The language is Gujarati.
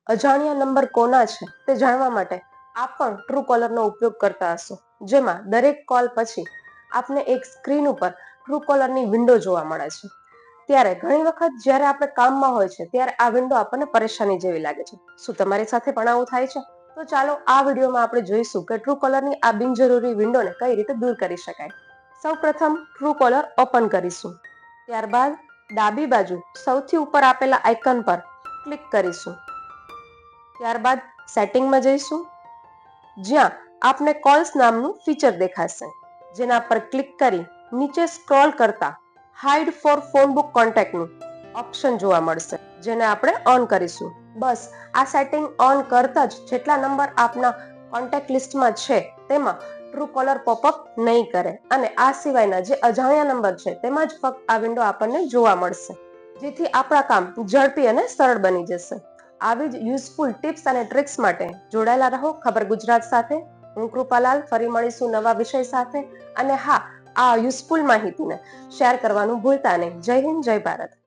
અજાણ્યા નંબર કોના છે તે જાણવા માટે આપ પણ ટ્રુ કોલરનો ઉપયોગ કરતા હશો, જેમાં દરેક કોલ પછી આપને એક સ્ક્રીન ઉપર ટ્રુ કોલરની વિન્ડો જોવા મળે છે. ત્યારે ઘણી વખત જ્યારે આપણે કામમાં હોય છે ત્યારે આ વિન્ડો આપણને પરેશાની જેવી લાગે છે. શું તમારી સાથે પણ આવું થાય છે? તો ચાલો આ વિડીયોમાં આપણે જોઈશું કે ટ્રુ કોલરની આ બિનજરૂરી વિન્ડોને કઈ રીતે દૂર કરી શકાય. સૌ પ્રથમ ટ્રુ કોલર ઓપન કરીશું. ત્યારબાદ ડાબી બાજુ સૌથી ઉપર આપેલા આઇકન પર ક્લિક કરીશું. ત્યારબાદ સેટિંગમાં જઈશું, જ્યાં આપને કોલ્સ નામનું ફીચર દેખાશે, જેના પર ક્લિક કરી નીચે સ્ક્રોલ કરતા હાઇડ ફોર ફોન બુક કોન્ટેક્ટનું ઓપ્શન જોવા મળશે, જેને આપણે ઓન કરીશું. બસ આ સેટિંગ ઓન કરતા જ જેટલા નંબર આપના કોન્ટેક્ટ લિસ્ટમાં છે તેમાં ટ્રુ કોલર પોપઅપ નહીં કરે અને આ સિવાયના જે અજાણ્યા નંબર છે તેમાં જ ફક્ત આ વિન્ડો આપણને જોવા મળશે, જેથી આપણા કામ ઝડપી અને સરળ બની જશે. આવી જ યુઝફુલ ટિપ્સ અને ટ્રિક્સ માટે જોડાયેલા રહો ખબર ગુજરાત સાથે. હું કૃપાલાલ, ફરી મળીશું નવા વિષય સાથે. અને હા, આ યુઝફુલ માહિતીને શેર કરવાનું ભૂલતા નહીં. જય હિન્દ, જય ભારત.